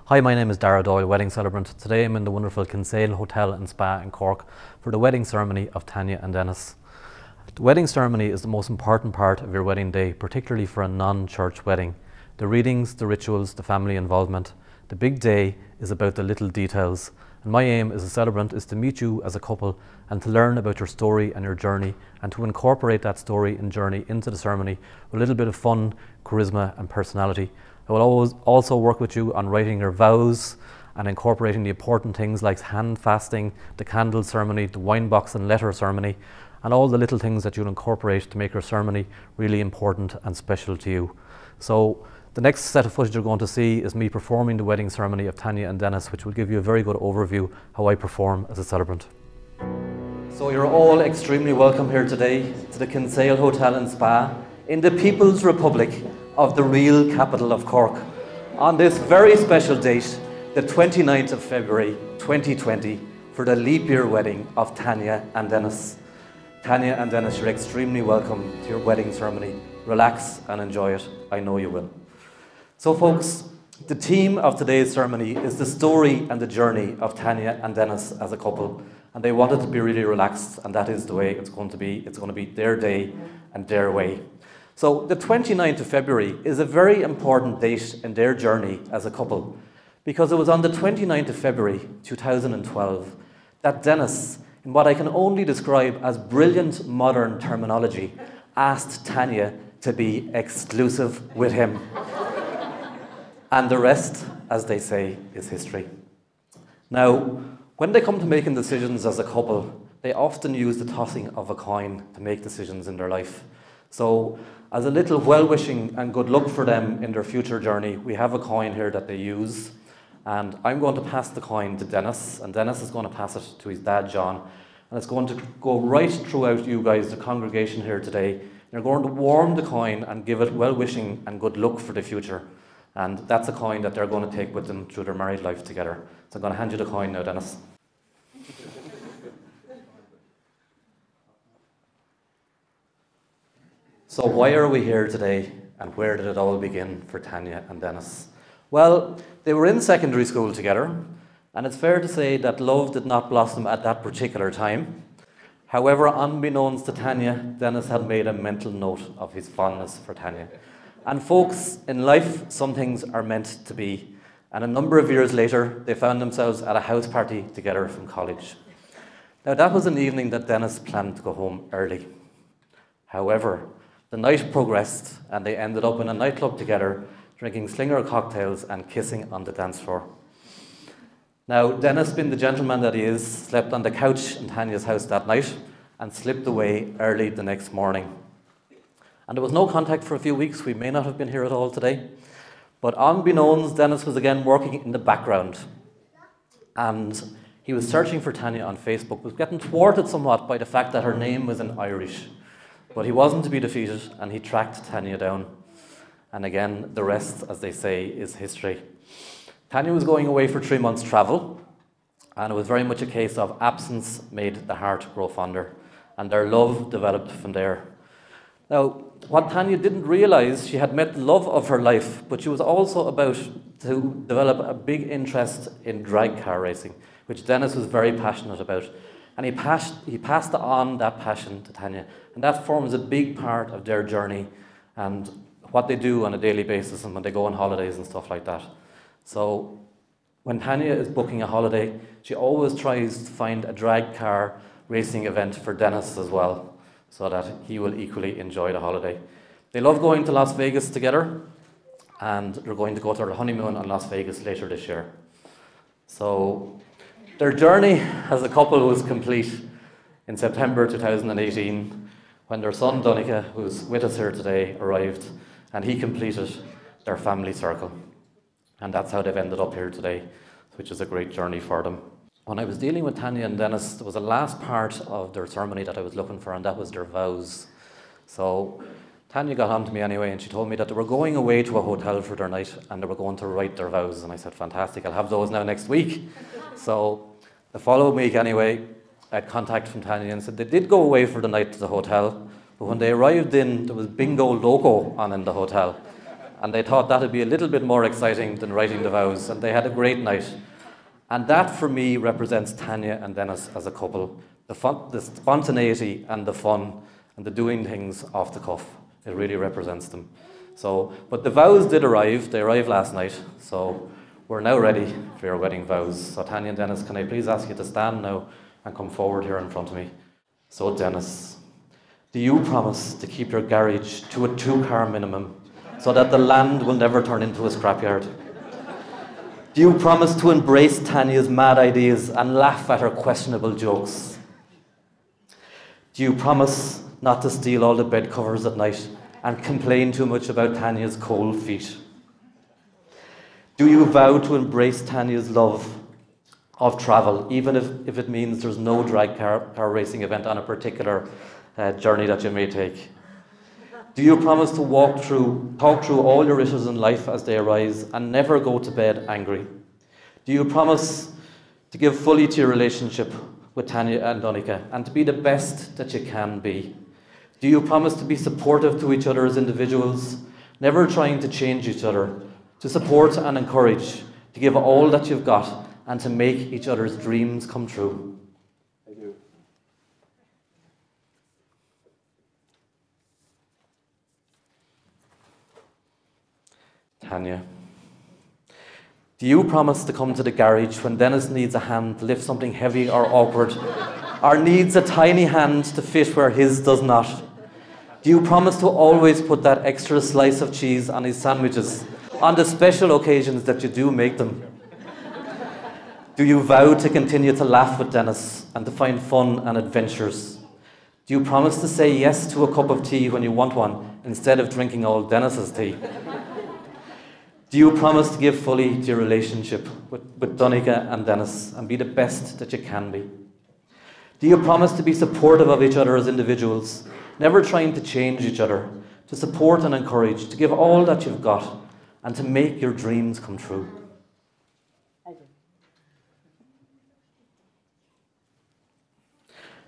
Hi, my name is Daragh Doyle, wedding celebrant. Today I'm in the wonderful Kinsale Hotel and Spa in Cork for the wedding ceremony of Tanya and Dennis. The wedding ceremony is the most important part of your wedding day, particularly for a non-church wedding. The readings, the rituals, the family involvement. The big day is about the little details. And my aim as a celebrant is to meet you as a couple and to learn about your story and your journey and to incorporate that story and journey into the ceremony with a little bit of fun, charisma and personality. I will always also work with you on writing your vows and incorporating the important things like hand fasting, the candle ceremony, the wine box and letter ceremony, and all the little things that you'll incorporate to make your ceremony really important and special to you. So the next set of footage you're going to see is me performing the wedding ceremony of Tanya and Dennis, which will give you a very good overview how I perform as a celebrant. So you're all extremely welcome here today to the Kinsale Hotel and Spa in the People's Republic of the real capital of Cork on this very special date, the 29th of February 2020, for the leap year wedding of Tanya and Dennis. Tanya and Dennis, you're extremely welcome to your wedding ceremony. Relax and enjoy it. I know you will. So folks, the theme of today's ceremony is the story and the journey of Tanya and Dennis as a couple. And they wanted to be really relaxed, and that is the way it's going to be. It's going to be their day and their way. So the 29th of February is a very important date in their journey as a couple, because it was on the 29th of February 2012 that Dennis, in what I can only describe as brilliant modern terminology, asked Tanya to be exclusive with him. And the rest, as they say, is history. Now, when they come to making decisions as a couple, they often use the tossing of a coin to make decisions in their life. So, as a little well-wishing and good luck for them in their future journey, we have a coin here that they use. And I'm going to pass the coin to Dennis, and Dennis is going to pass it to his dad, John. And it's going to go right throughout you guys, the congregation here today. You're going to warm the coin and give it well-wishing and good luck for the future. And that's a coin that they're going to take with them through their married life together. So I'm going to hand you the coin now, Dennis. So why are we here today, and where did it all begin for Tanya and Dennis? Well, they were in secondary school together, and it's fair to say that love did not blossom at that particular time. However, unbeknownst to Tanya, Dennis had made a mental note of his fondness for Tanya. And folks, in life, some things are meant to be. And a number of years later, they found themselves at a house party together from college. Now, that was an evening that Dennis planned to go home early. However, the night progressed, and they ended up in a nightclub together, drinking slinger cocktails and kissing on the dance floor. Now, Dennis, being the gentleman that he is, slept on the couch in Tanya's house that night and slipped away early the next morning. And there was no contact for a few weeks. We may not have been here at all today. But unbeknownst, Dennis was again working in the background. And he was searching for Tanya on Facebook, was getting thwarted somewhat by the fact that her name was in Irish. But he wasn't to be defeated, and he tracked Tanya down. And again, the rest, as they say, is history. Tanya was going away for 3 months' travel, and it was very much a case of absence made the heart grow fonder, and their love developed from there. Now, what Tanya didn't realize, she had met the love of her life, but she was also about to develop a big interest in drag car racing, which Dennis was very passionate about. And he passed on that passion to Tanya. And that forms a big part of their journey and what they do on a daily basis and when they go on holidays and stuff like that. So when Tanya is booking a holiday, she always tries to find a drag car racing event for Dennis as well, so that he will equally enjoy the holiday. They love going to Las Vegas together, and they're going to go to their honeymoon in Las Vegas later this year. So their journey as a couple was complete in September 2018 when their son Donica, who's with us here today, arrived, and he completed their family circle. And that's how they've ended up here today, which is a great journey for them. When I was dealing with Tanya and Dennis, there was a last part of their ceremony that I was looking for, and that was their vows. So Tanya got on to me anyway, and she told me that they were going away to a hotel for their night, and they were going to write their vows. And I said, fantastic, I'll have those now next week. So the following week anyway, I had contact from Tanya and said they did go away for the night to the hotel, but when they arrived in, there was Bingo Loco on in the hotel. and they thought that would be a little bit more exciting than writing the vows, and they had a great night. And that, for me, represents Tanya and Dennis as a couple. The spontaneity and the fun and the doing things off the cuff. It really represents them. So, but the vows did arrive. They arrived last night. So we're now ready for your wedding vows. So Tanya and Dennis, can I please ask you to stand now and come forward here in front of me? So Dennis, do you promise to keep your garage to a 2-car minimum so that the land will never turn into a scrapyard? Do you promise to embrace Tanya's mad ideas and laugh at her questionable jokes? Do you promise not to steal all the bed covers at night and complain too much about Tanya's cold feet? Do you vow to embrace Tanya's love of travel, even if it means there's no drag car racing event on a particular journey that you may take? Do you promise to talk through all your issues in life as they arise and never go to bed angry? Do you promise to give fully to your relationship with Tanya and Donica and to be the best that you can be? Do you promise to be supportive to each other as individuals, never trying to change each other, to support and encourage, to give all that you've got, and to make each other's dreams come true? I do. Tanya, do you promise to come to the garage when Dennis needs a hand to lift something heavy or awkward, or needs a tiny hand to fit where his does not? Do you promise to always put that extra slice of cheese on his sandwiches on the special occasions that you do make them? Do you vow to continue to laugh with Dennis and to find fun and adventures? Do you promise to say yes to a cup of tea when you want one instead of drinking all Dennis's tea? Do you promise to give fully to your relationship with Donica and Dennis and be the best that you can be? Do you promise to be supportive of each other as individuals, never trying to change each other, to support and encourage, to give all that you've got, and to make your dreams come true? I do.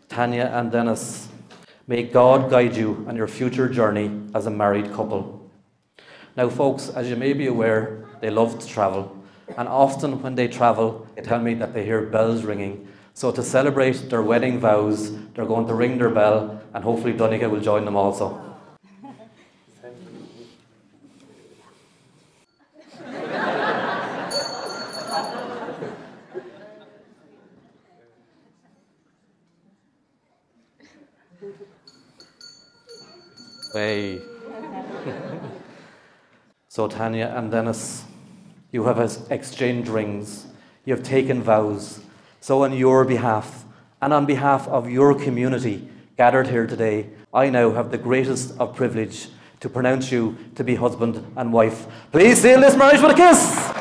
Tanya and Dennis, may God guide you on your future journey as a married couple. Now folks, as you may be aware, they love to travel, and often when they travel, they tell me that they hear bells ringing. So to celebrate their wedding vows, they're going to ring their bell, and hopefully Donica will join them also. Hey. So Tanya and Dennis, you have exchanged rings, you have taken vows. So on your behalf, and on behalf of your community gathered here today, I now have the greatest of privilege to pronounce you to be husband and wife. Please seal this marriage with a kiss!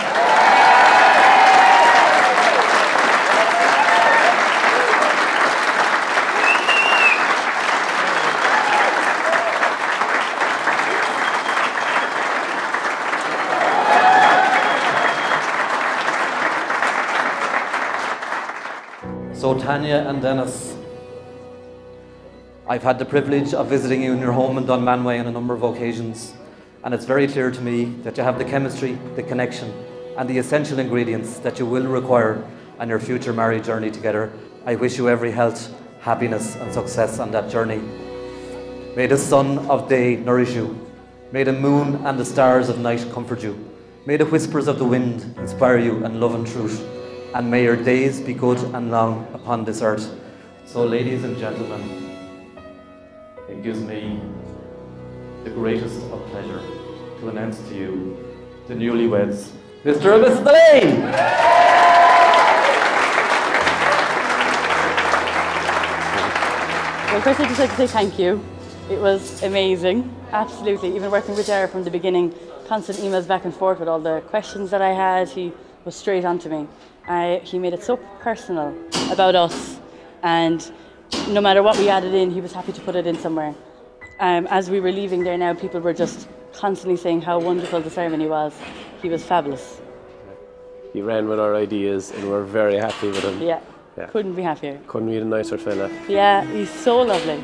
So Tanya and Dennis, I've had the privilege of visiting you in your home in Dunmanway on a number of occasions, and it's very clear to me that you have the chemistry, the connection, and the essential ingredients that you will require on your future marriage journey together. I wish you every health, happiness, and success on that journey. May the sun of day nourish you. May the moon and the stars of night comfort you. May the whispers of the wind inspire you in love and truth. And may your days be good and long upon this earth. So ladies and gentlemen, it gives me the greatest of pleasure to announce to you the newlyweds, Mr. and Mrs. Delaney! Well, first I'd just like to say thank you. It was amazing, absolutely. Even working with Daragh from the beginning, constant emails back and forth with all the questions that I had. He was straight on to me. He made it so personal about us, and no matter what we added in, he was happy to put it in somewhere. As we were leaving there now, people were just constantly saying how wonderful the ceremony was. He was fabulous. He ran with our ideas and we're very happy with him. Yeah. Couldn't be happier. Couldn't be a nicer fella. Yeah, he's so lovely.